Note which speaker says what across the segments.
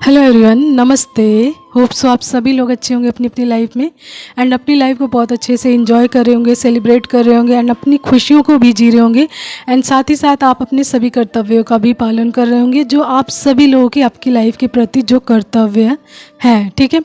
Speaker 1: Hello everyone, नमस्ते। Hope so आप सभी लोग अच्छे होंगे अपनी अपनी लाइफ में एंड अपनी लाइफ को बहुत अच्छे से एंजॉय कर रहे होंगे, सेलिब्रेट कर रहे होंगे एंड अपनी खुशियों को भी जी रहे होंगे एंड साथ ही साथ आप अपने सभी कर्तव्यों का भी पालन कर रहे होंगे जो आप सभी लोगों के आपकी लाइफ के प्रति जो कर्तव्य है। ठीक है।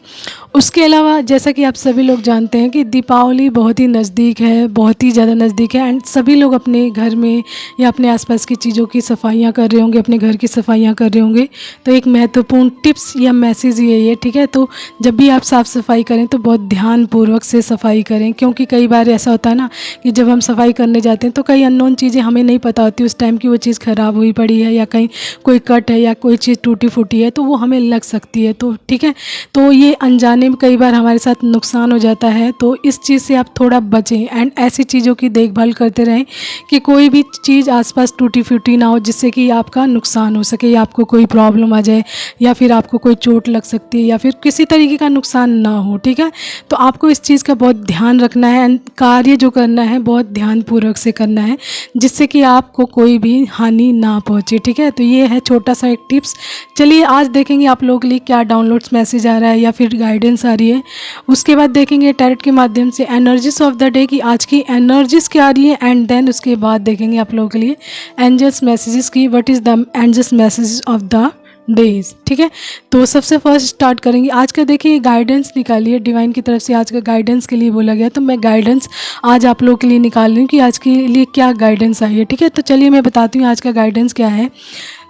Speaker 1: उसके अलावा जैसा कि आप सभी लोग जानते हैं कि दीपावली बहुत ही नज़दीक है, बहुत ही ज़्यादा नज़दीक है एंड सभी लोग अपने घर में या अपने आसपास की चीज़ों की सफाइयाँ कर रहे होंगे, अपने घर की सफाइयाँ कर रहे होंगे। तो एक महत्वपूर्ण टिप्स या मैसेज यही है, ठीक है। तो जब भी आप साफ़ सफाई करें तो बहुत ध्यानपूर्वक से सफाई करें, क्योंकि कई बार ऐसा होता है ना कि जब हम सफाई करने जाते हैं तो कई अननोन चीज़ें हमें नहीं पता होती उस टाइम की वो चीज़ ख़राब हुई पड़ी है या कहीं कोई कट है या कोई चीज़ टूटी फूटी है तो वो हमें लग सकती है। तो ठीक है, तो ये अनजाने में कई बार हमारे साथ नुकसान हो जाता है, तो इस चीज़ से आप थोड़ा बचें एंड ऐसी चीज़ों की देखभाल करते रहें कि कोई भी चीज़ आसपास टूटी फूटी ना हो जिससे कि आपका नुकसान हो सके या आपको कोई प्रॉब्लम आ जाए या फिर आपको कोई चोट लग सकती है या फिर किसी तरीके का नुकसान ना हो। ठीक है, तो आपको इस चीज़ का बहुत ध्यान रखना है एंड कार्य जो करना है बहुत ध्यानपूर्वक से करना है जिससे कि आपको कोई भी हानि ना पहुँचे। ठीक है, तो ये है छोटा सा एक टिप्स। चलिए आज देखेंगे आप लोगों के लिए क्या डाउनलोड्स मैसेज आ रहा है या फिर गाइडेंस आ रही है। उसके बाद देखेंगे टैरेट के माध्यम से एनर्जीज ऑफ द डे की आज की एनर्जीज क्या आ रही है एंड देन उसके बाद देखेंगे आप लोगों के लिए एंजल्स मैसेजेस की what is the angels messages of the days. ठीक है, तो सबसे फर्स्ट स्टार्ट करेंगे आज का। देखिए गाइडेंस निकाली है डिवाइन की तरफ से, आज का गाइडेंस के लिए बोला गया, तो मैं गाइडेंस आज आप लोगों के लिए निकाल रही हूँ कि आज के लिए क्या गाइडेंस आई है। ठीक है, तो चलिए मैं बताती हूँ आज का गाइडेंस क्या है।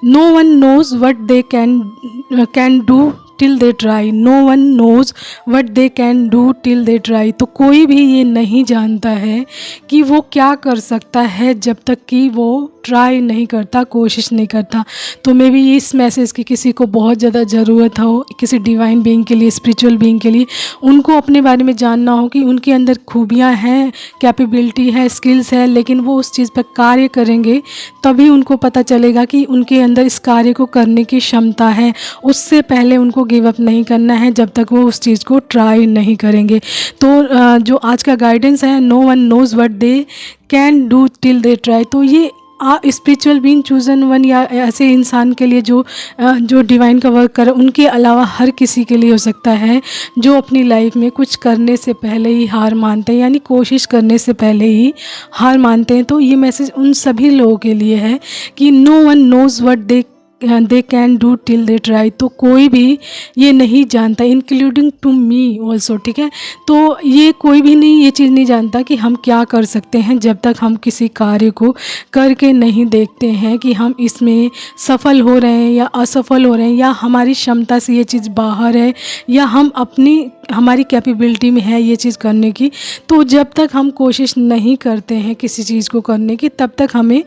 Speaker 1: No one knows what they can do till they try. No one knows what they can do till they try. तो कोई भी ये नहीं जानता है कि वो क्या कर सकता है जब तक कि वो ट्राई नहीं करता, कोशिश नहीं करता। तो मे भी इस मैसेज की किसी को बहुत ज़्यादा ज़रूरत हो, किसी डिवाइन बीइंग के लिए, स्पिरिचुअल बीइंग के लिए, उनको अपने बारे में जानना हो कि उनके अंदर खूबियाँ हैं, कैपेबिलिटी है, स्किल्स है, लेकिन वो उस चीज़ पर कार्य करेंगे तभी उनको पता चलेगा कि उनके अंदर इस कार्य को करने की क्षमता है। उससे पहले उनको गिव अप नहीं करना है जब तक वो उस चीज़ को ट्राई नहीं करेंगे। तो जो आज का गाइडेंस है, no one knows what they can do till they try. तो ये स्पिरिचुअल बीइंग, चूजन वन या ऐसे इंसान के लिए जो डिवाइन का वर्क करे, उनके अलावा हर किसी के लिए हो सकता है जो अपनी लाइफ में कुछ करने से पहले ही हार मानते हैं, यानी कोशिश करने से पहले ही हार मानते हैं। तो ये मैसेज उन सभी लोगों के लिए है कि no one knows what they can do till they try. तो कोई भी ये नहीं जानता, इंक्लूडिंग टू मी ऑल्सो। ठीक है, तो ये कोई भी नहीं ये चीज़ नहीं जानता कि हम क्या कर सकते हैं जब तक हम किसी कार्य को करके नहीं देखते हैं कि हम इसमें सफल हो रहे हैं या असफल हो रहे हैं या हमारी क्षमता से ये चीज़ बाहर है या हमारी कैपेबिलिटी में है ये चीज़ करने की। तो जब तक हम कोशिश नहीं करते हैं किसी चीज़ को करने की तब तक हमें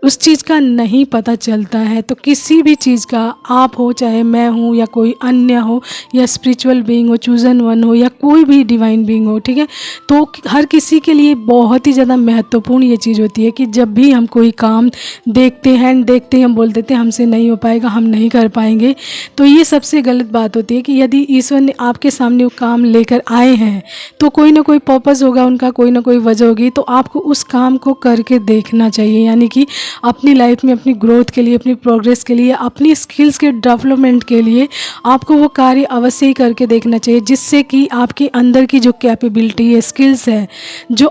Speaker 1: उस चीज़ का नहीं पता चलता है। तो किसी भी चीज़ का, आप हो चाहे मैं हूँ या कोई अन्य हो या स्पिरिचुअल बीइंग हो, चूजन वन हो या कोई भी डिवाइन बीइंग हो, ठीक है, तो हर किसी के लिए बहुत ही ज़्यादा महत्वपूर्ण ये चीज़ होती है कि जब भी हम कोई काम देखते ही हम बोल देते हैं हमसे नहीं हो पाएगा, हम नहीं कर पाएंगे। तो ये सबसे गलत बात होती है कि यदि ईश्वर ने आपके सामने वो काम लेकर आए हैं तो कोई ना कोई पर्पस होगा उनका, कोई ना कोई वजह होगी। तो आपको उस काम को करके देखना चाहिए, यानी कि अपनी लाइफ में अपनी ग्रोथ के लिए, अपनी प्रोग्रेस के लिए, अपनी स्किल्स के डेवलपमेंट के लिए आपको वो कार्य अवश्य ही करके देखना चाहिए जिससे कि आपके अंदर की जो कैपेबिलिटी है, स्किल्स है, जो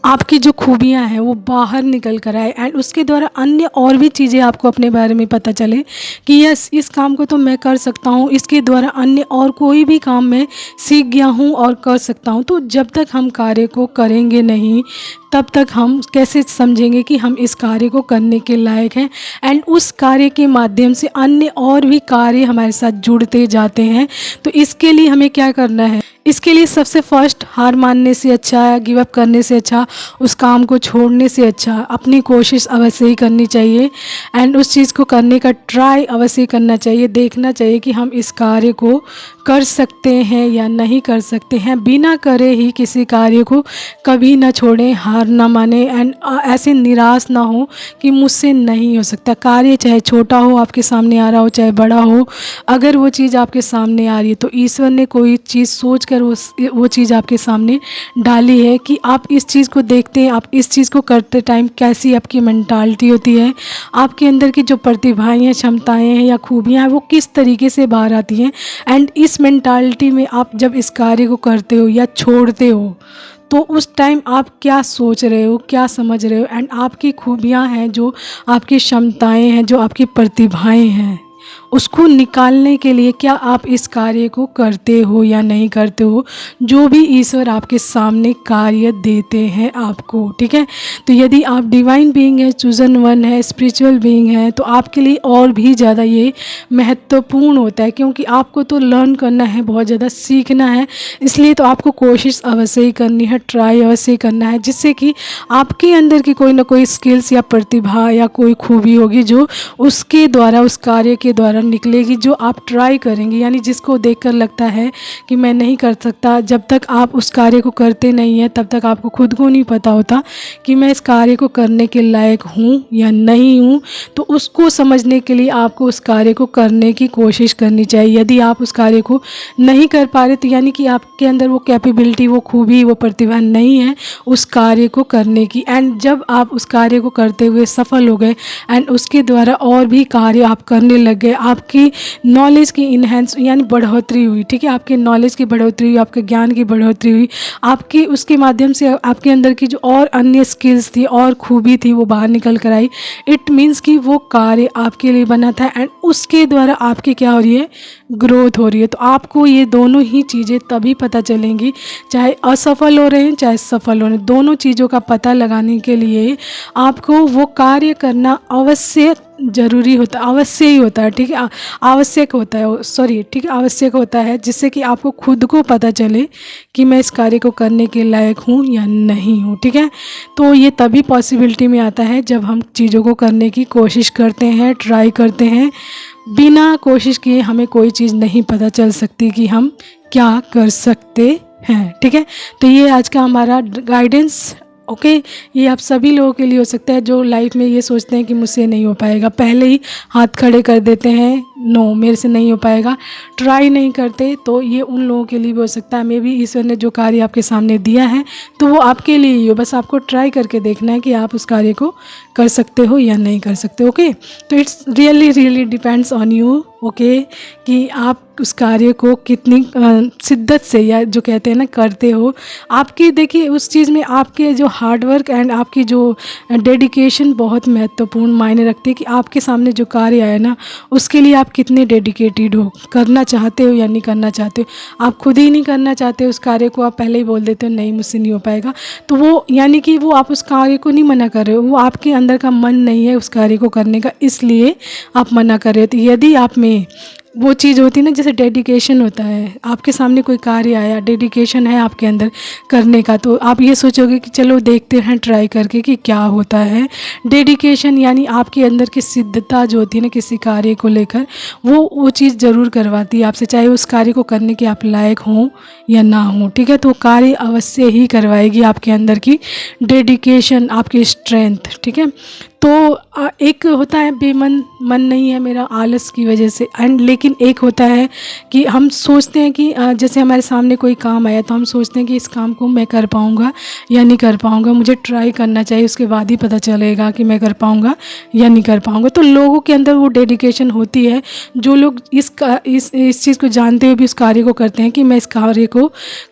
Speaker 1: आपकी जो खूबियाँ हैं वो बाहर निकल कर आए एंड उसके द्वारा अन्य और भी चीज़ें आपको अपने बारे में पता चले कि यस, इस काम को तो मैं कर सकता हूँ, इसके द्वारा अन्य और कोई भी काम मैं सीख गया हूँ और कर सकता हूँ। तो जब तक हम कार्य को करेंगे नहीं तब तक हम कैसे समझेंगे कि हम इस कार्य को करने के लायक हैं एंड उस कार्य के माध्यम से अन्य और भी कार्य हमारे साथ जुड़ते जाते हैं। तो इसके लिए हमें क्या करना है, इसके लिए सबसे फर्स्ट हार मानने से अच्छा या गिव अप करने से अच्छा, उस काम को छोड़ने से अच्छा अपनी कोशिश अवश्य ही करनी चाहिए एंड उस चीज़ को करने का ट्राई अवश्य ही करना चाहिए। देखना चाहिए कि हम इस कार्य को कर सकते हैं या नहीं कर सकते हैं। बिना करे ही किसी कार्य को कभी ना छोड़ें, हार ना माने एंड ऐसे निराश ना हो कि मुझसे नहीं हो सकता। कार्य चाहे छोटा हो आपके सामने आ रहा हो चाहे बड़ा हो, अगर वो चीज़ आपके सामने आ रही है तो ईश्वर ने कोई चीज़ सोच कर वो चीज़ आपके सामने डाली है कि आप इस चीज़ को देखते हैं, आप इस चीज़ को करते टाइम कैसी आपकी मेंटालिटी होती है, आपके अंदर की जो प्रतिभाएं हैं, क्षमताएं हैं या खूबियां हैं वो किस तरीके से बाहर आती हैं। एंड इस मेंटालिटी में आप जब इस कार्य को करते हो या छोड़ते हो तो उस टाइम आप क्या सोच रहे हो, क्या समझ रहे हो, एंड आपकी खूबियां हैं, जो आपकी क्षमताएं हैं, जो आपकी प्रतिभाएं हैं, उसको निकालने के लिए क्या आप इस कार्य को करते हो या नहीं करते हो, जो भी ईश्वर आपके सामने कार्य देते हैं आपको। ठीक है, तो यदि आप डिवाइन बीइंग है, चूजन वन है, स्पिरिचुअल बीइंग है, तो आपके लिए और भी ज़्यादा ये महत्वपूर्ण होता है, क्योंकि आपको तो लर्न करना है, बहुत ज़्यादा सीखना है। इसलिए तो आपको कोशिश अवश्य ही करनी है, ट्राई अवश्य ही करना है, जिससे कि आपके अंदर की कोई ना कोई स्किल्स या प्रतिभा या कोई खूबी होगी जो उसके द्वारा, उस कार्य के द्वारा निकलेगी, जो आप ट्राई करेंगे। यानी जिसको देखकर लगता है कि मैं नहीं कर सकता, जब तक आप उस कार्य को करते नहीं हैं तब तक आपको खुद को नहीं पता होता कि मैं इस कार्य को करने के लायक हूँ या नहीं हूँ। तो उसको समझने के लिए आपको उस कार्य को करने की कोशिश करनी चाहिए। यदि आप उस कार्य को नहीं कर पा रहे तो यानी कि आपके अंदर वो कैपेबिलिटी, वो खूबी, वो प्रतिभा नहीं है उस कार्य को करने की। एंड जब आप उस कार्य को करते हुए सफल हो गए एंड उसके द्वारा और भी कार्य आप करने लग गए, आपकी नॉलेज की इन्हेंस यानी बढ़ोतरी हुई। ठीक है, आपके नॉलेज की बढ़ोतरी हुई, आपके ज्ञान की बढ़ोतरी हुई, आपकी उसके माध्यम से आपके अंदर की जो और अन्य स्किल्स थी और खूबी थी वो बाहर निकल कर आई। इट मीन्स कि वो कार्य आपके लिए बना था एंड उसके द्वारा आपकी क्या हो रही है, ग्रोथ हो रही है। तो आपको ये दोनों ही चीज़ें तभी पता चलेंगी, चाहे असफल हो रहे हैं चाहे सफल हो रहे हैं, दोनों चीज़ों का पता लगाने के लिए आपको वो कार्य करना अवश्य ज़रूरी होता है, अवश्य ही होता है। ठीक है, आवश्यक होता है, सॉरी, ठीक है, आवश्यक होता है, जिससे कि आपको खुद को पता चले कि मैं इस कार्य को करने के लायक हूँ या नहीं हूँ। ठीक है, तो ये तभी पॉसिबिलिटी में आता है जब हम चीज़ों को करने की कोशिश करते हैं, ट्राई करते हैं। बिना कोशिश किए हमें कोई चीज़ नहीं पता चल सकती कि हम क्या कर सकते हैं। ठीक है, तो ये आज का हमारा गाइडेंस। ओके, ये आप सभी लोगों के लिए हो सकता है जो लाइफ में ये सोचते हैं कि मुझसे नहीं हो पाएगा, पहले ही हाथ खड़े कर देते हैं, नो मेरे से नहीं हो पाएगा, ट्राई नहीं करते। तो ये उन लोगों के लिए भी हो सकता है। मे बी ईश्वर ने जो कार्य आपके सामने दिया है तो वो आपके लिए ही हो, बस आपको ट्राई करके देखना है कि आप उस कार्य को कर सकते हो या नहीं कर सकते। ओके, तो it's really depends on you. Okay, कि आप उस कार्य को कितनी शिद्दत से, या जो कहते हैं ना, करते हो। आपकी देखिए उस चीज़ में आपके जो हार्डवर्क एंड आपकी जो डेडिकेशन बहुत महत्वपूर्ण मायने रखती है कि आपके सामने जो कार्य आया ना उसके लिए आप कितने डेडिकेटेड हो, करना चाहते हो या नहीं करना चाहते हो। आप खुद ही नहीं करना चाहते उस कार्य को, आप पहले ही बोल देते हो नहीं मुझसे नहीं हो पाएगा, तो वो यानी कि वो आप उस कार्य को नहीं मना कर रहे हो, वो आपके अंदर का मन नहीं है उस कार्य को करने का, इसलिए आप मना कर रहे हो। तो यदि आप में वो चीज़ होती है ना, जैसे डेडिकेशन होता है, आपके सामने कोई कार्य आया, डेडिकेशन है आपके अंदर करने का, तो आप ये सोचोगे कि चलो देखते हैं ट्राई करके कि क्या होता है। डेडिकेशन यानी आपके अंदर की सिद्धता जो होती है ना किसी कार्य को लेकर, वो चीज़ ज़रूर करवाती है आपसे, चाहे उस कार्य को करने के आप लायक हों या ना हों। ठीक है, तो कार्य अवश्य ही करवाएगी आपके अंदर की डेडिकेशन, आपकी स्ट्रेंथ। ठीक है, तो एक होता है बेमन, मन नहीं है मेरा आलस की वजह से, एंड लेकिन एक होता है कि हम सोचते हैं कि जैसे हमारे सामने कोई काम आया तो हम सोचते हैं कि इस काम को मैं कर पाऊँगा या नहीं कर पाऊँगा, मुझे ट्राई करना चाहिए, उसके बाद ही पता चलेगा कि मैं कर पाऊँगा या नहीं कर पाऊँगा। तो लोगों के अंदर वो डेडिकेशन होती है, जो लोग इस चीज़ को जानते हुए भी उस कार्य को करते हैं कि मैं इस कार्य को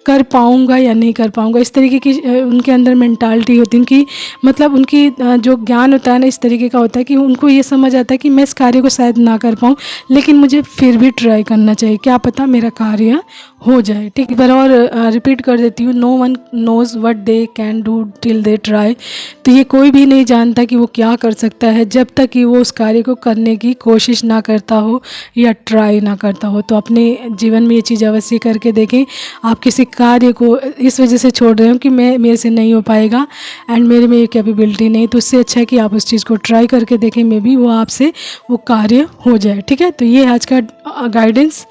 Speaker 1: कर पाऊँगा या नहीं कर पाऊँगा। इस तरीके की उनके अंदर मेंटालिटी होती है, उनकी मतलब उनकी जो ज्ञान होता है ना इस तरीके का होता है कि उनको ये समझ आता है कि मैं इस कार्य को शायद ना कर पाऊँ, लेकिन मुझे फिर भी ट्राई करना चाहिए, क्या पता मेरा कार्य हो जाए। ठीक है, एक बार और रिपीट कर देती हूँ, no one knows what they can do till they try. तो ये कोई भी नहीं जानता कि वो क्या कर सकता है जब तक कि वो उस कार्य को करने की कोशिश ना करता हो या ट्राई ना करता हो। तो अपने जीवन में ये चीज़ अवश्य करके देखें। आप किसी कार्य को इस वजह से छोड़ रहे हो कि मेरे से नहीं हो पाएगा एंड मेरे में ये कैपेबिलिटी नहीं, तो उससे अच्छा है कि आप उस चीज़ को ट्राई करके देखें, मे बी वो आपसे वो कार्य हो जाए। ठीक है, तो ये आज का गाइडेंस।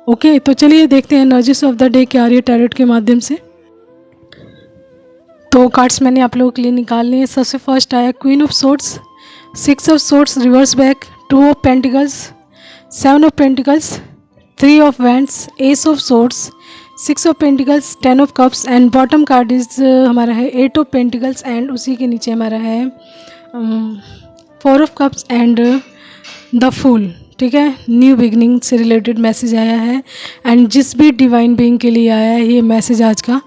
Speaker 1: ओके, तो चलिए देखते हैं एनर्जीज ऑफ द डे क्या आ रही है टैरोट के माध्यम से। तो कार्ड्स मैंने आप लोगों के लिए निकाल लिए। सबसे फर्स्ट आया queen of swords, 6 of swords reverse back, 2 of pentacles, 7 of pentacles, 3 of wands, S of swords, six of pentacles, 10 of cups and bottom card is हमारा है 8 ऑफ पेंटिकल्स एंड उसी के नीचे हमारा है 4 of cups and the fool. ठीक है, new beginning से रिलेटेड मैसेज आया है एंड जिस भी डिवाइन बीइंग के लिए आया है ये मैसेज आज का,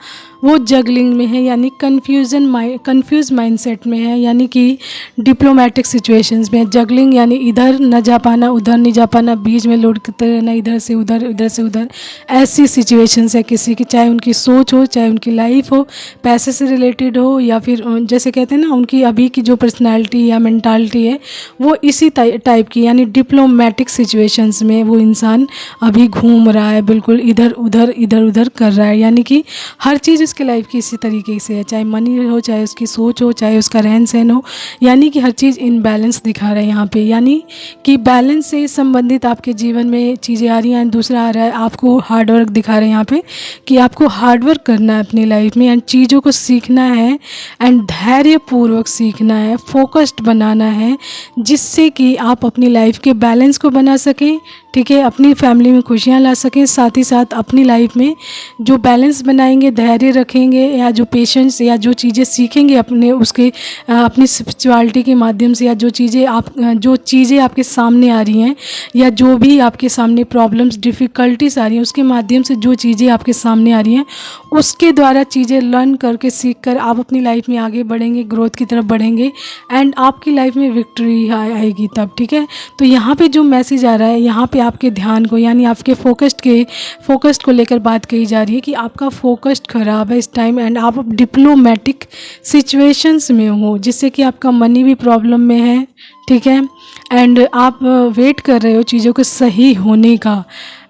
Speaker 1: वो जगलिंग में है, यानी कंफ्यूज माइंडसेट में है, यानी कि डिप्लोमेटिक सिचुएशंस में। जगलिंग यानी इधर न जा पाना, उधर नहीं जा पाना, बीच में लौटते रहना, इधर से उधर, इधर से उधर, ऐसी सिचुएशंस है किसी की, चाहे उनकी सोच हो, चाहे उनकी लाइफ हो, पैसे से रिलेटेड हो, या फिर जैसे कहते हैं ना उनकी अभी की जो पर्सनैलिटी या मेंटालिटी है वो इसी टाइप की, यानी डिप्लोमेटिक सिचुएशंस में वो इंसान अभी घूम रहा है, बिल्कुल इधर उधर कर रहा है, यानी कि हर चीज़ उसकी लाइफ की इसी तरीके से है, चाहे मनी हो, चाहे उसकी सोच हो, चाहे उसका रहन सहन हो, यानी कि हर चीज़ इनबैलेंस दिखा रहा है यहाँ पे, यानी कि बैलेंस से संबंधित आपके जीवन में चीज़ें आ रही हैं। दूसरा आ रहा है आपको हार्डवर्क दिखा रहे हैं यहाँ पे कि आपको हार्डवर्क करना है अपनी लाइफ में एंड चीज़ों को सीखना है एंड धैर्यपूर्वक सीखना है, फोकस्ड बनाना है, जिससे कि आप अपनी लाइफ के बैलेंस को बना सकें। ठीक है, अपनी फैमिली में खुशियाँ ला सकें, साथ ही साथ अपनी लाइफ में जो बैलेंस बनाएंगे, धैर्य रखेंगे, या जो पेशेंस या जो चीज़ें सीखेंगे अपने उसके अपनी स्पिरिचुअलिटी के माध्यम से, या जो चीज़ें आपके सामने आ रही हैं, या जो भी आपके सामने प्रॉब्लम्स डिफ़िकल्टीज आ रही हैं उसके माध्यम से जो चीज़ें आपके सामने आ रही हैं उसके द्वारा चीज़ें लर्न करके सीख कर आप अपनी लाइफ में आगे बढ़ेंगे, ग्रोथ की तरफ बढ़ेंगे एंड आपकी लाइफ में विक्ट्री आएगी तब। ठीक है, तो यहाँ पे जो मैसेज आ रहा है, यहाँ पे आपके ध्यान को, यानी आपके फोकस्ड को लेकर बात कही जा रही है कि आपका फोकस्ड खराब है इस टाइम एंड आप डिप्लोमेटिक सिचुएशंस में हो, जिससे कि आपका मनी भी प्रॉब्लम में है। ठीक है, एंड आप वेट कर रहे हो चीज़ों के सही होने का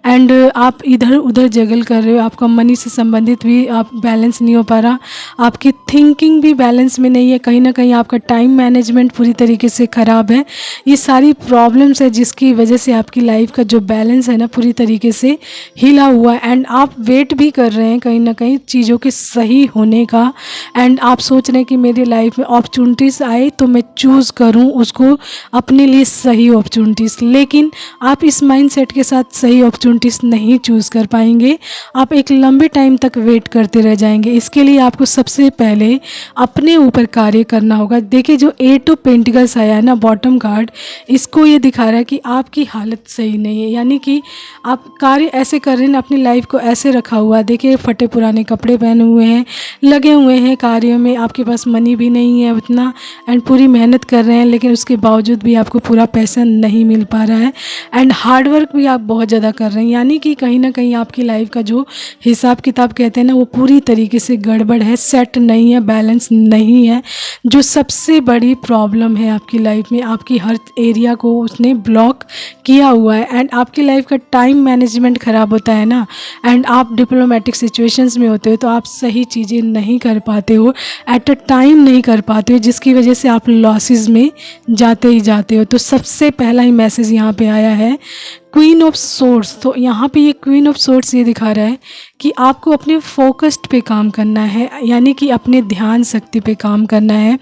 Speaker 1: एंड आप इधर उधर जगल कर रहे हो, आपका मनी से संबंधित भी आप बैलेंस नहीं हो पा रहा, आपकी थिंकिंग भी बैलेंस में नहीं है, कहीं ना कहीं आपका टाइम मैनेजमेंट पूरी तरीके से ख़राब है। ये सारी प्रॉब्लम्स है जिसकी वजह से आपकी लाइफ का जो बैलेंस है ना पूरी तरीके से हिला हुआ है एंड आप वेट भी कर रहे हैं कहीं ना कहीं चीज़ों के सही होने का एंड आप सोच रहे हैं कि मेरी लाइफ में अपॉर्चुनिटीज़ आए तो मैं चूज़ करूँ उसको अपने लिए सही अपॉर्चुनिटीज़, लेकिन आप इस माइंडसेट के साथ सही अपॉर्चुनिटीज़ नहीं चूज़ कर पाएंगे, आप एक लंबे टाइम तक वेट करते रह जाएंगे। इसके लिए आपको सबसे पहले अपने ऊपर कार्य करना होगा। देखिए जो 8 ऑफ पेंटिकल्स आया है ना बॉटम कार्ड, इसको ये दिखा रहा है कि आपकी हालत सही नहीं है, यानी कि आप कार्य ऐसे कर रहे हैं, अपनी लाइफ को ऐसे रखा हुआ। देखिए फटे पुराने कपड़े पहने हुए हैं, लगे हुए हैं कार्यों में, आपके पास मनी भी नहीं है उतना एंड पूरी मेहनत कर रहे हैं, लेकिन उसके बावजूद भी आपको पूरा पैसा नहीं मिल पा रहा है एंड हार्डवर्क भी आप बहुत ज़्यादा कर रहे हैं, यानी कि कहीं ना कहीं आपकी लाइफ का जो हिसाब किताब कहते हैं ना वो पूरी तरीके से गड़बड़ है, सेट नहीं है, बैलेंस नहीं है। जो सबसे बड़ी प्रॉब्लम है आपकी लाइफ में, आपकी हर एरिया को उसने ब्लॉक किया हुआ है एंड आपकी लाइफ का टाइम मैनेजमेंट ख़राब होता है ना एंड आप डिप्लोमेटिक सिचुएशंस में होते हो तो आप सही चीज़ें नहीं कर पाते हो, एट अ टाइम नहीं कर पाते हो, जिसकी वजह से आप लॉसेस में जाते ही जाते हो। तो सबसे पहला ही मैसेज यहाँ पे आया है क्वीन ऑफ सोर्स। तो यहाँ पे ये क्वीन ऑफ सोर्स ये दिखा रहा है कि आपको अपने फोकस्ड पे काम करना है, यानी कि अपने ध्यान शक्ति पे काम करना है,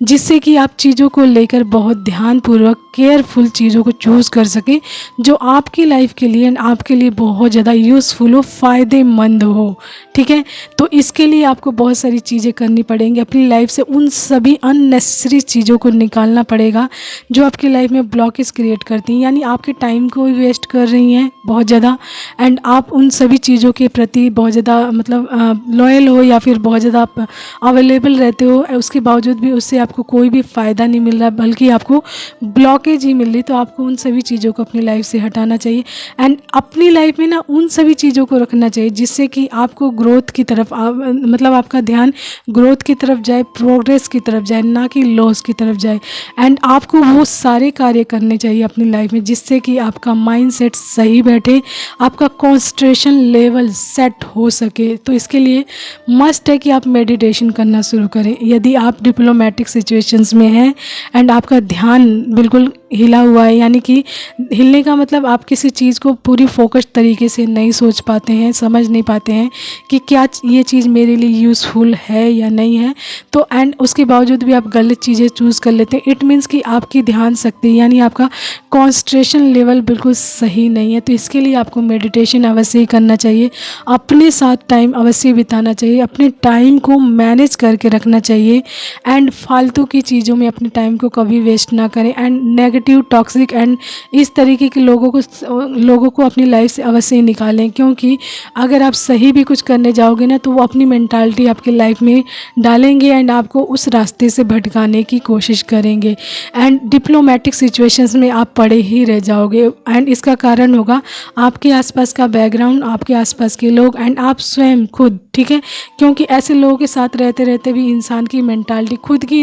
Speaker 1: जिससे कि आप चीज़ों को लेकर बहुत ध्यानपूर्वक केयरफुल चीज़ों को चूज़ कर सकें जो आपकी लाइफ के लिए आपके लिए बहुत ज़्यादा यूज़फुल हो, फ़ायदेमंद हो। ठीक है, तो इसके लिए आपको बहुत सारी चीज़ें करनी पड़ेंगी, अपनी लाइफ से उन सभी अननेसेसरी चीज़ों को निकालना पड़ेगा जो आपकी लाइफ में ब्लॉकेज क्रिएट करती हैं, यानी आपके टाइम को वेस्ट कर रही हैं बहुत ज़्यादा एंड आप उन सभी चीज़ों के प्रति बहुत ज़्यादा मतलब लॉयल हो या फिर बहुत ज़्यादा आप अवेलेबल रहते हो, उसके बावजूद भी उससे आपको कोई भी फ़ायदा नहीं मिल रहा बल्कि आपको ब्लॉकेज ही मिल रही। तो आपको उन सभी चीज़ों को अपनी लाइफ से हटाना चाहिए एंड अपनी लाइफ में ना उन सभी चीज़ों को रखना चाहिए जिससे कि आपको ग्रोथ की तरफ मतलब आपका ध्यान ग्रोथ की तरफ जाए, प्रोग्रेस की तरफ जाए, ना कि लॉस की तरफ जाए एंड आपको वो सारे कार्य करने चाहिए अपनी लाइफ में जिससे कि आपका माइंडसेट सही बैठे, आपका कॉन्सेंट्रेशन लेवल सेट हो सके। तो इसके लिए मस्ट है कि आप मेडिटेशन करना शुरू करें। यदि आप डिप्लोमेटिक सिचुएशंस में हैं एंड आपका ध्यान बिल्कुल हिला हुआ है, यानी कि हिलने का मतलब आप किसी चीज़ को पूरी फोकस्ड तरीके से नहीं सोच पाते हैं, समझ नहीं पाते हैं कि क्या ये चीज़ मेरे लिए यूज़फुल है या नहीं है, तो एंड उसके बावजूद भी आप गलत चीज़ें चूज़ कर लेते हैं। इट मीन्स कि आपकी ध्यान शक्ति यानी आपका कॉन्सेंट्रेशन लेवल बिल्कुल सही नहीं है। तो इसके लिए आपको मेडिटेशन अवश्य ही करना चाहिए, अपने साथ टाइम अवश्य बिताना चाहिए, अपने टाइम को मैनेज करके रखना चाहिए एंड फालतू की चीज़ों में अपने टाइम को कभी वेस्ट ना करें एंड नेगेटिव, टॉक्सिक एंड इस तरीके के लोगों को अपनी लाइफ से अवश्य ही निकालें। क्योंकि अगर आप सही भी कुछ करने जाओगे ना, तो वो अपनी मेंटालिटी आपकी लाइफ में डालेंगे एंड आपको उस रास्ते से भटकाने की कोशिश करेंगे एंड डिप्लोमेटिक सिचुएशंस में आप पड़े ही रह जाओगे। एंड इसका कारण होगा आपके आसपास का बैकग्राउंड, आपके आसपास के लोग एंड आप स्वयं खुद, ठीक है। क्योंकि ऐसे लोगों के साथ रहते रहते भी इंसान की मेंटालिटी,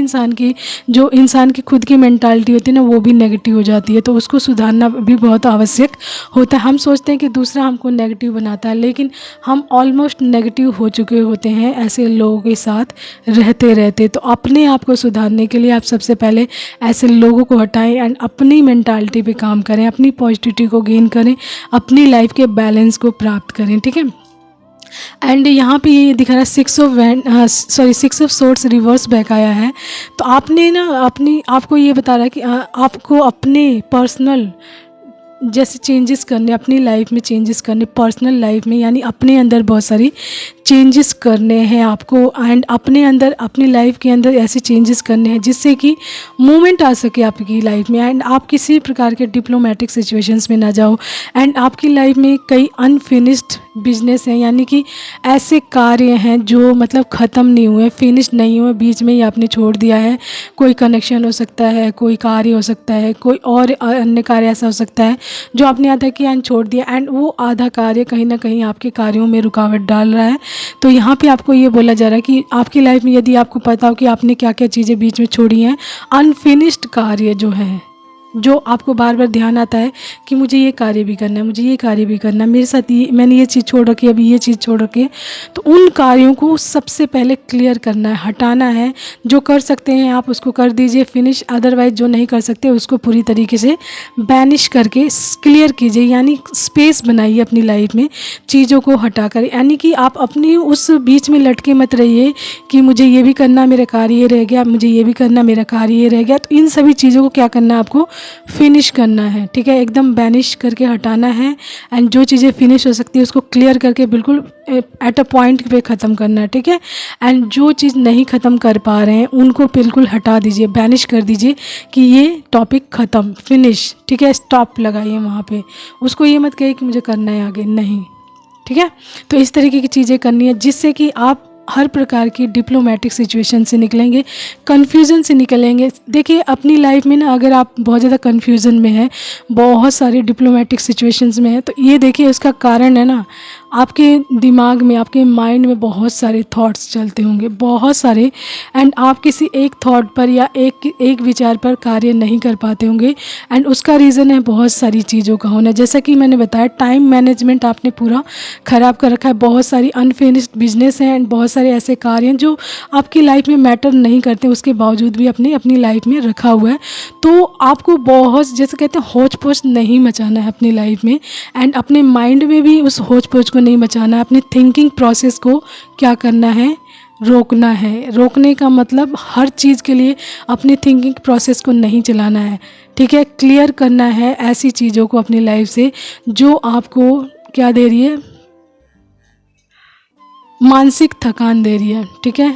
Speaker 1: इंसान की खुद की मेंटालिटी होती है ना, वो भी नेगेटिव हो जाती है। तो उसको सुधारना भी बहुत आवश्यक होता है। हम सोचते हैं कि दूसरा हमको नेगेटिव बनाता है, लेकिन हम ऑलमोस्ट नेगेटिव हो चुके होते हैं ऐसे लोगों के साथ रहते रहते। तो अपने आप को सुधारने के लिए आप सबसे पहले ऐसे लोगों को हटाएं एंड अपनी मेंटालिटी पे काम करें, अपनी पॉजिटिविटी को गेन करें, अपनी लाइफ के बैलेंस को प्राप्त करें, ठीक है। एंड यहाँ पे ये दिखा रहा है 6 ऑफ सोर्ड्स रिवर्स बैक आया है। तो आपने ना आपको ये बता रहा है कि आपको अपने पर्सनल जैसे चेंजेस करने, अपनी लाइफ में चेंजेस करने, पर्सनल लाइफ में, यानी अपने अंदर बहुत सारी चेंजेस करने हैं आपको एंड अपने अंदर, अपनी लाइफ के अंदर ऐसे चेंजेस करने हैं जिससे कि मूवमेंट आ सके आपकी लाइफ में एंड आप किसी प्रकार के डिप्लोमेटिक सिचुएशंस में ना जाओ। एंड आपकी लाइफ में कई अनफिनिश्ड बिजनेस हैं, यानी कि ऐसे कार्य हैं जो मतलब ख़त्म नहीं हुए, फिनिश नहीं हुए, बीच में ही आपने छोड़ दिया है। कोई कनेक्शन हो सकता है, कोई कार्य हो सकता है, कोई और अन्य कार्य ऐसा हो सकता है जो आपने आधा किया एंड छोड़ दिया एंड वो आधा कार्य कहीं ना कहीं आपके कार्यों में रुकावट डाल रहा है। तो यहाँ पे आपको ये बोला जा रहा है कि आपकी लाइफ में यदि आपको पता हो कि आपने क्या क्या चीज़ें बीच में छोड़ी हैं, अनफिनिश्ड कार्य जो है, जो आपको बार बार ध्यान आता है कि मुझे ये कार्य भी करना है, मुझे ये कार्य भी करना है, मेरे साथ ये, मैंने ये चीज़ छोड़ रखी है, अभी ये चीज़ छोड़ रखी है। तो उन कार्यों को सबसे पहले क्लियर करना है, हटाना है। जो कर सकते हैं आप उसको कर दीजिए फिनिश, अदरवाइज जो नहीं कर सकते उसको पूरी तरीके से बैनिश करके क्लियर कीजिए, यानी स्पेस बनाइए अपनी लाइफ में चीज़ों को हटा कर। यानी कि आप अपनी उस बीच में लटके मत रहिए कि मुझे ये भी करना, मेरा कार्य ये रह गया, मुझे ये भी करना, मेरा कार्य ये रह गया। तो इन सभी चीज़ों को क्या करना है, आपको फिनिश करना है, ठीक है, एकदम बैनिश करके हटाना है एंड जो चीज़ें फिनिश हो सकती है उसको क्लियर करके बिल्कुल एट अ पॉइंट पे ख़त्म करना है, ठीक है। एंड जो चीज़ नहीं ख़त्म कर पा रहे हैं उनको बिल्कुल हटा दीजिए, बैनिश कर दीजिए कि ये टॉपिक ख़त्म, फिनिश, ठीक है, स्टॉप लगाइए वहाँ पे। उसको ये मत कहिए कि मुझे करना है आगे, नहीं, ठीक है। तो इस तरीके की चीज़ें करनी है जिससे कि आप हर प्रकार की डिप्लोमेटिक सिचुएशन से निकलेंगे, कन्फ्यूज़न से निकलेंगे। देखिए अपनी लाइफ में ना, अगर आप बहुत ज़्यादा कन्फ्यूज़न में हैं, बहुत सारी डिप्लोमेटिक सिचुएशंस में हैं, तो ये देखिए उसका कारण है ना, आपके दिमाग में, आपके माइंड में बहुत सारे थॉट्स चलते होंगे, बहुत सारे, एंड आप किसी एक थॉट पर या एक विचार पर कार्य नहीं कर पाते होंगे एंड उसका रीज़न है बहुत सारी चीज़ों का होना। जैसा कि मैंने बताया, टाइम मैनेजमेंट आपने पूरा ख़राब कर रखा है, बहुत सारी अनफिनिश्ड बिजनेस हैं एंड बहुत सारे ऐसे कार्य हैं जो आपकी लाइफ में मैटर नहीं करते, उसके बावजूद भी अपनी लाइफ में रखा हुआ है। तो आपको बहुत, जैसे कहते हैं, होच पोच नहीं मचाना है अपनी लाइफ में एंड अपने माइंड में भी उस होच पोच को नहीं मचाना है। अपनी थिंकिंग प्रोसेस को क्या करना है, रोकना है। रोकने का मतलब हर चीज़ के लिए अपनी थिंकिंग प्रोसेस को नहीं चलाना है, ठीक है, क्लियर करना है ऐसी चीज़ों को अपनी लाइफ से जो आपको क्या दे रही है, मानसिक थकान दे रही है, ठीक है,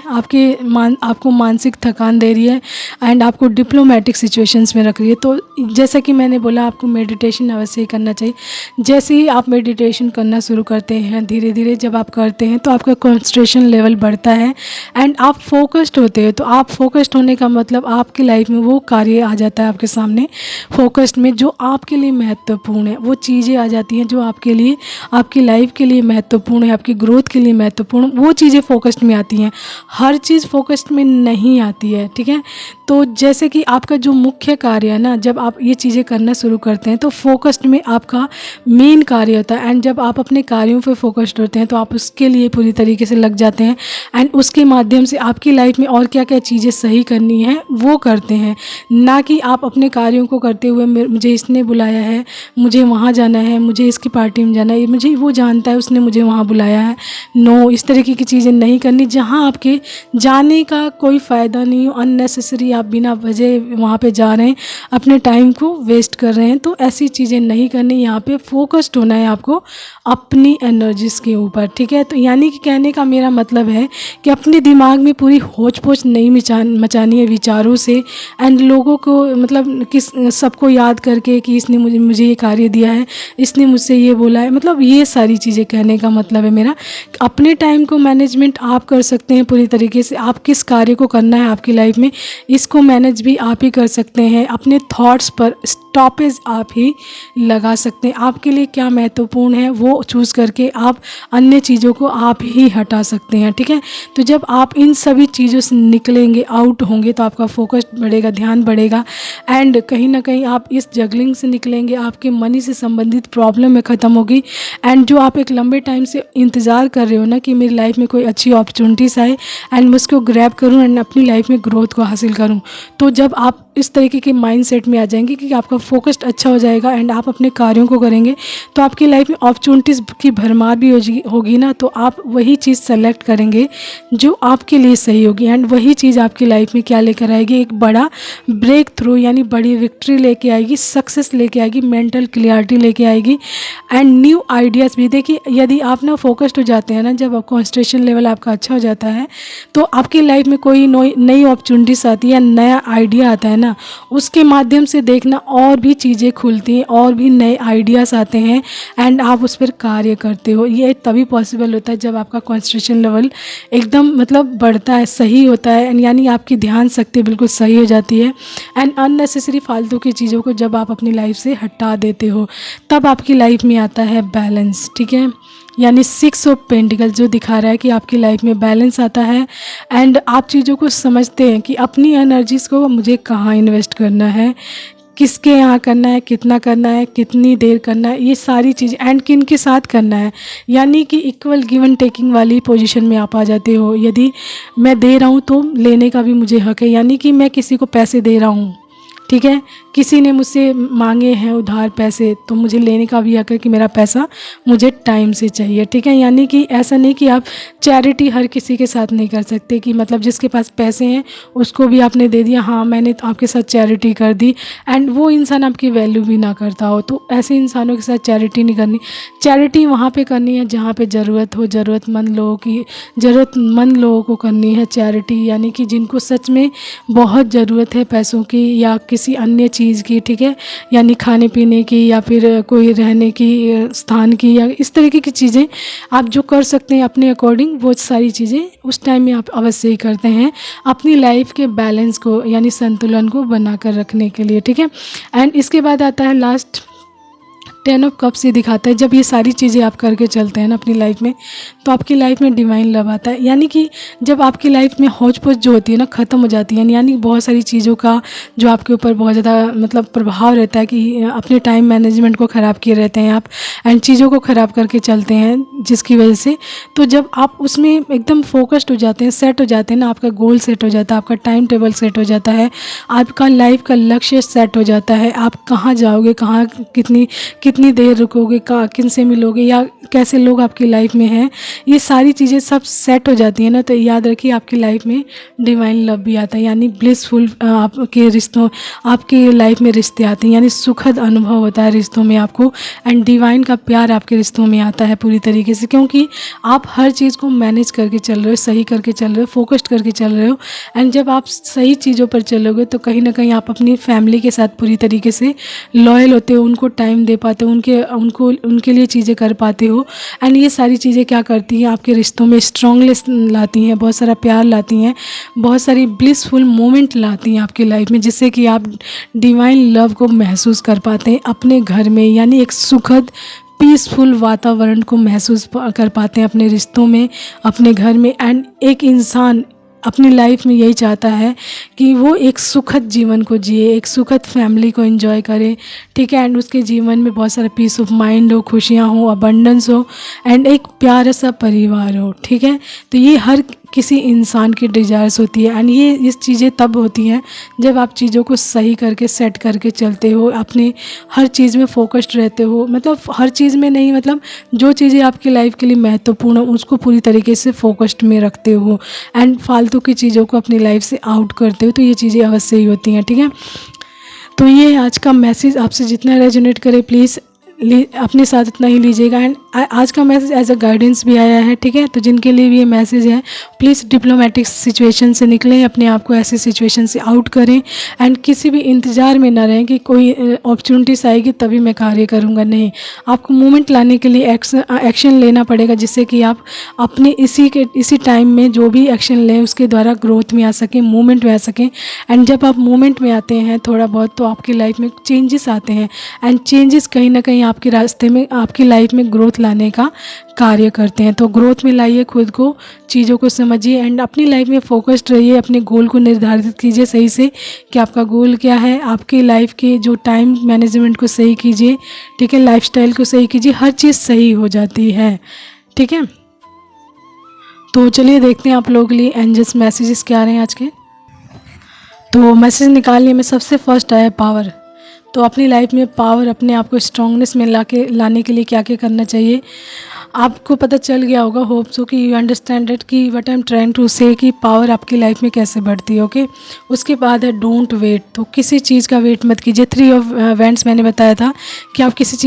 Speaker 1: आपको मानसिक थकान दे रही है एंड आपको डिप्लोमेटिक सिचुएशंस में रख रही है। तो जैसा कि मैंने बोला, आपको मेडिटेशन अवश्य ही करना चाहिए। जैसे ही आप मेडिटेशन करना शुरू करते हैं, धीरे धीरे जब आप करते हैं तो आपका कंसंट्रेशन लेवल बढ़ता है एंड आप फोकस्ड होते हैं। तो आप फोकस्ड होने का मतलब आपकी लाइफ में वो कार्य आ जाता है आपके सामने फोकस्ड में, जो आपके लिए महत्वपूर्ण है, वो चीज़ें आ जाती हैं जो आपके लिए, आपकी लाइफ के लिए महत्वपूर्ण है, आपकी ग्रोथ के लिए महत्वपूर्ण, वो चीज़ें फोकस्ड में आती हैं। हर चीज़ फोकस्ड में नहीं आती है, ठीक है। तो जैसे कि आपका जो मुख्य कार्य है ना, जब आप ये चीज़ें करना शुरू करते हैं तो फोकस्ड में आपका मेन कार्य होता है एंड जब आप अपने कार्यों पे फोकस्ड होते हैं तो आप उसके लिए पूरी तरीके से लग जाते हैं एंड उसके माध्यम से आपकी लाइफ में और क्या क्या चीज़ें सही करनी है वो करते हैं। ना कि आप अपने कार्यों को करते हुए मुझे इसने बुलाया है, मुझे वहाँ जाना है, मुझे इसकी पार्टी में जाना है, मुझे वो जानता है, उसने मुझे वहाँ बुलाया है, नो, इस इस तरीके की चीज़ें नहीं करनी जहाँ आपके जाने का कोई फ़ायदा नहीं हो, अननेसेसरी आप बिना वजह वहाँ पे जा रहे हैं, अपने टाइम को वेस्ट कर रहे हैं। तो ऐसी चीज़ें नहीं करनी, यहाँ पे फोकस्ड होना है आपको अपनी एनर्जीज़ के ऊपर, ठीक है। तो यानी कि कहने का मेरा मतलब है कि अपने दिमाग में पूरी होच पोच नहीं मचानी है विचारों से, एंड लोगों को मतलब किस सबको याद करके कि इसने मुझे ये कार्य दिया है, इसने मुझसे ये बोला है, मतलब ये सारी चीज़ें कहने का मतलब है मेरा। अपने टाइम को मैनेजमेंट आप कर सकते हैं पूरी तरीके से, आप किस कार्य को करना है आपकी लाइफ में इसको मैनेज भी आप ही कर सकते हैं। अपने थॉट्स पर स्टॉपेज आप ही लगा सकते हैं, आपके लिए क्या महत्वपूर्ण है वो चूज़ करके आप अन्य चीज़ों को आप ही हटा सकते हैं, ठीक है। तो जब आप इन सभी चीज़ों से निकलेंगे, आउट होंगे, तो आपका फोकस बढ़ेगा, ध्यान बढ़ेगा, एंड कहीं ना कहीं आप इस जगलिंग से निकलेंगे, आपके मनी से संबंधित प्रॉब्लम में ख़त्म होगी। एंड जो आप एक लंबे टाइम से इंतज़ार कर रहे हो ना कि मेरी लाइफ में कोई अच्छी अपॉर्चुनिटीज़ आए एंड मैं उसको ग्रैब करूँ एंड अपनी लाइफ में ग्रोथ को हासिल करूँ, तो जब आप इस तरीके के माइंड सेट में आ जाएंगे कि आपका फोकस्ड अच्छा हो जाएगा एंड आप अपने कार्यों को करेंगे, तो आपकी लाइफ में अपॉर्चुनिटीज़ की भरमार भी होगी ना, तो आप वही चीज़ सेलेक्ट करेंगे जो आपके लिए सही होगी, एंड वही चीज़ आपकी लाइफ में क्या लेकर आएगी, एक बड़ा ब्रेक थ्रू यानी बड़ी विक्ट्री लेके आएगी, सक्सेस लेके आएगी, मेंटल क्लियरिटी लेके आएगी, एंड न्यू आइडियाज़ भी। देखिए, यदि आप ना फोकस्ड हो जाते हैं ना, जब कॉन्सेंट्रेशन लेवल आपका अच्छा हो जाता है, तो आपकी लाइफ में कोई नई अपॉर्चुनिटीज़ आती है, नया आइडिया आता है ना, उसके माध्यम से देखना और भी चीज़ें खुलती हैं, और भी नए आइडियाज़ आते हैं, एंड आप उस पर कार्य करते हो। ये तभी पॉसिबल होता है जब आपका कॉन्सेंट्रेशन लेवल एकदम मतलब बढ़ता है, सही होता है, यानी आपकी ध्यान शक्ति बिल्कुल सही हो जाती है, एंड अननेसेसरी फालतू की चीज़ों को जब आप अपनी लाइफ से हटा देते हो, तब आपकी लाइफ में आता है बैलेंस, ठीक है। यानी 6 ऑफ पेंटिकल्स जो दिखा रहा है कि आपकी लाइफ में बैलेंस आता है, एंड आप चीज़ों को समझते हैं कि अपनी एनर्जीज़ को मुझे कहाँ इन्वेस्ट करना है, किसके यहाँ करना है, कितना करना है, कितनी देर करना है, ये सारी चीज़, एंड किन के साथ करना है। यानी कि इक्वल गिव एंड टेकिंग वाली पोजीशन में आप आ जाते हो। यदि मैं दे रहा हूँ तो लेने का भी मुझे हक है, यानी कि मैं किसी को पैसे दे रहा हूँ, ठीक है, किसी ने मुझसे मांगे हैं उधार पैसे, तो मुझे लेने का भी हक है कि मेरा पैसा मुझे टाइम से चाहिए, ठीक है। यानी कि ऐसा नहीं कि आप चैरिटी हर किसी के साथ नहीं कर सकते कि मतलब जिसके पास पैसे हैं उसको भी आपने दे दिया, हाँ मैंने तो आपके साथ चैरिटी कर दी, एंड वो इंसान आपकी वैल्यू भी ना करता हो, तो ऐसे इंसानों के साथ चैरिटी नहीं करनी। चैरिटी वहाँ पर करनी है जहाँ पर ज़रूरत हो, ज़रूरतमंद लोगों को करनी है चैरिटी, यानी कि जिनको सच में बहुत ज़रूरत है पैसों की या किसी अन्य चीज़ की, ठीक है, यानी खाने पीने की या फिर कोई रहने की स्थान की, या इस तरीके की चीज़ें आप जो कर सकते हैं अपने अकॉर्डिंग, वो सारी चीज़ें उस टाइम में आप अवश्य ही करते हैं अपनी लाइफ के बैलेंस को यानी संतुलन को बनाकर रखने के लिए, ठीक है। एंड इसके बाद आता है लास्ट 10 ऑफ कप्स। ये दिखाता है जब ये सारी चीज़ें आप करके चलते हैं ना अपनी लाइफ में, तो आपकी लाइफ में डिवाइन लव आता है, यानी कि जब आपकी लाइफ में हौच पौच जो होती है ना ख़त्म हो जाती है, यानी बहुत सारी चीज़ों का जो आपके ऊपर बहुत ज़्यादा मतलब प्रभाव रहता है कि अपने टाइम मैनेजमेंट को ख़राब किए रहते हैं आप, एंड चीज़ों को ख़राब करके चलते हैं जिसकी वजह से, तो जब आप उसमें एकदम फोकस्ड हो जाते हैं, सेट हो जाते हैं ना, आपका गोल सेट हो जाता है, आपका टाइम टेबल सेट हो जाता है, आपका लाइफ का लक्ष्य सेट हो जाता है, आप कहाँ जाओगे, कहाँ कितनी देर रुकोगे, किन से मिलोगे, या कैसे लोग आपकी लाइफ में हैं, ये सारी चीज़ें सब सेट हो जाती हैं ना, तो याद रखिए आपकी लाइफ में डिवाइन लव भी आता है, यानी ब्लिसफुल आपके लाइफ में रिश्ते आते हैं, यानी सुखद अनुभव होता है रिश्तों में आपको, एंड डिवाइन का प्यार आपके रिश्तों में आता है पूरी तरीके से, क्योंकि आप हर चीज़ को मैनेज करके चल रहे हो, सही करके चल रहे हो, फोकस्ड करके चल रहे हो, एंड जब आप सही चीज़ों पर चलोगे तो कहीं ना कहीं आप अपनी फैमिली के साथ पूरी तरीके से लॉयल होते हो, उनको टाइम दे पाते हो, उनके लिए चीज़ें कर पाते हो, एंड ये सारी चीज़ें क्या करती हैं आपके रिश्तों में स्ट्रॉन्गनेस लाती हैं, बहुत सारा प्यार लाती हैं, बहुत सारी ब्लिसफुल मोमेंट लाती हैं आपकी लाइफ में, जिससे कि आप डिवाइन लव को महसूस कर पाते हैं अपने घर में, यानी एक सुखद पीसफुल वातावरण को महसूस कर पाते हैं अपने रिश्तों में, अपने घर में। एंड एक इंसान अपनी लाइफ में यही चाहता है कि वो एक सुखद जीवन को जिए, एक सुखद फैमिली को एंजॉय करे, ठीक है, एंड उसके जीवन में बहुत सारा पीस ऑफ माइंड हो, खुशियाँ हो, अबंडेंस हो, एंड एक प्यारा सा परिवार हो, ठीक है। तो ये हर किसी इंसान की डिज़ायर्स होती है। एंड ये चीज़ें तब होती हैं जब आप चीज़ों को सही करके सेट करके चलते हो, अपने हर चीज़ में फोकस्ड रहते हो, मतलब हर चीज़ में नहीं, मतलब जो चीज़ें आपकी लाइफ के लिए महत्वपूर्ण हो उसको पूरी तरीके से फोकस्ड में रखते हो एंड फालतू की चीज़ों को अपनी लाइफ से आउट करते हो, तो ये चीज़ें अवश्य ही होती हैं। ठीक है, तो ये आज का मैसेज आपसे जितना रेजोनेट करे प्लीज़ अपने साथ इतना ही लीजिएगा। एंड आज का मैसेज एज अ गाइडेंस भी आया है। ठीक है, तो जिनके लिए भी ये मैसेज है, प्लीज़ डिप्लोमेटिक सिचुएशन से निकलें, अपने आप को ऐसी सिचुएशन से आउट करें एंड किसी भी इंतज़ार में ना रहें कि कोई अपॉर्चुनिटीज़ आएगी तभी मैं कार्य करूँगा। नहीं, आपको मूवमेंट लाने के लिए एक्शन लेना पड़ेगा, जिससे कि आप अपने इसी टाइम में जो भी एक्शन लें उसके द्वारा ग्रोथ में आ सकें, मूवमेंट में आ सकें। एंड जब आप मूवमेंट में आते हैं थोड़ा बहुत, तो आपकी लाइफ में चेंजेस आते हैं एंड चेंजेस कहीं ना कहीं आपके रास्ते में, आपकी लाइफ में ग्रोथ लाने का कार्य करते हैं। तो ग्रोथ में लाइए खुद को, चीज़ों को समझिए एंड अपनी लाइफ में फोकस्ड रहिए। अपने गोल को निर्धारित कीजिए सही से कि आपका गोल क्या है। आपकी लाइफ के जो टाइम मैनेजमेंट को सही कीजिए, ठीक है, लाइफस्टाइल को सही कीजिए, हर चीज़ सही हो जाती है। ठीक है, तो चलिए देखते हैं आप लोगों के लिए एंजल्स मैसेजेस क्या आ रहे हैं आज के। तो मैसेज निकालने में सबसे फर्स्ट आया पावर। तो अपनी लाइफ में पावर, अपने आप को स्ट्रांगनेस में लाने के लिए क्या क्या करना चाहिए, आपको पता चल गया होगा, होप सो कि यू अंडरस्टैंड इट कि what I am trying to say, कि पावर आपकी लाइफ में कैसे बढ़ती है। ओके, उसके बाद है डोंट वेट। तो किसी चीज़ का वेट मत कीजिए। 3 ऑफ वेंट्स मैंने बताया था कि आप किसी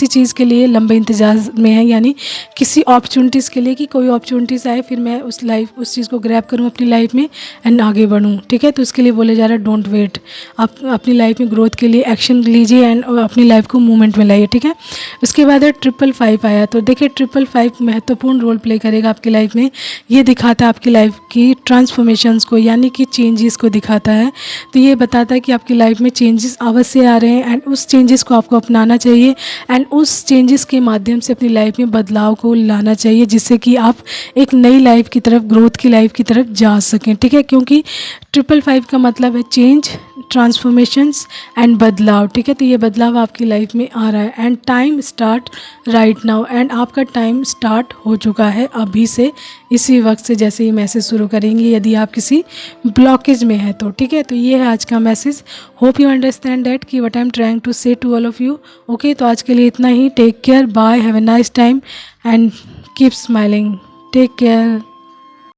Speaker 1: चीज़ के लिए लंबे इंतजार में हैं, यानी किसी अपॉर्चुनिटीज़ के लिए, कि कोई अपॉर्चुनिटीज़ आए फिर मैं उस चीज़ को ग्रैब करूँ अपनी लाइफ में एंड आगे बढ़ूँ। ठीक है, तो उसके लिए बोले जा रहा है डोंट वेट। आप अपनी लाइफ में ग्रोथ के लिए एक्शन लीजिए एंड अपनी लाइफ को मूवमेंट में लाइए। ठीक है, उसके बाद है 555 आया। तो देखिए 555 महत्वपूर्ण रोल प्ले करेगा आपकी लाइफ में। ये दिखाता है आपकी लाइफ की ट्रांसफॉर्मेशंस को, यानी कि चेंजेस को दिखाता है। तो ये बताता है कि आपकी लाइफ में चेंजेस अवश्य आ रहे हैं एंड उस चेंजेस को आपको अपनाना चाहिए एंड उस चेंजेस के माध्यम से अपनी लाइफ में बदलाव को लाना चाहिए, जिससे कि आप एक नई लाइफ की तरफ, ग्रोथ की लाइफ की तरफ जा सकें। ठीक है, क्योंकि 555 का मतलब है चेंज, ट्रांसफॉर्मेशंस एंड बदलाव। ठीक है, तो ये बदलाव आपकी लाइफ में आ रहा है and time start right now. And आपका टाइम स्टार्ट हो चुका है अभी से, इसी वक्त से, जैसे ही मैसेज शुरू करेंगे, यदि आप किसी ब्लॉकेज में हैं तो। ठीक है, तो ये है आज का message. Hope you understand that कि what I am trying to say to all of you. Okay, तो आज के लिए इतना ही। Take care, bye, have a nice time and keep smiling. Take care.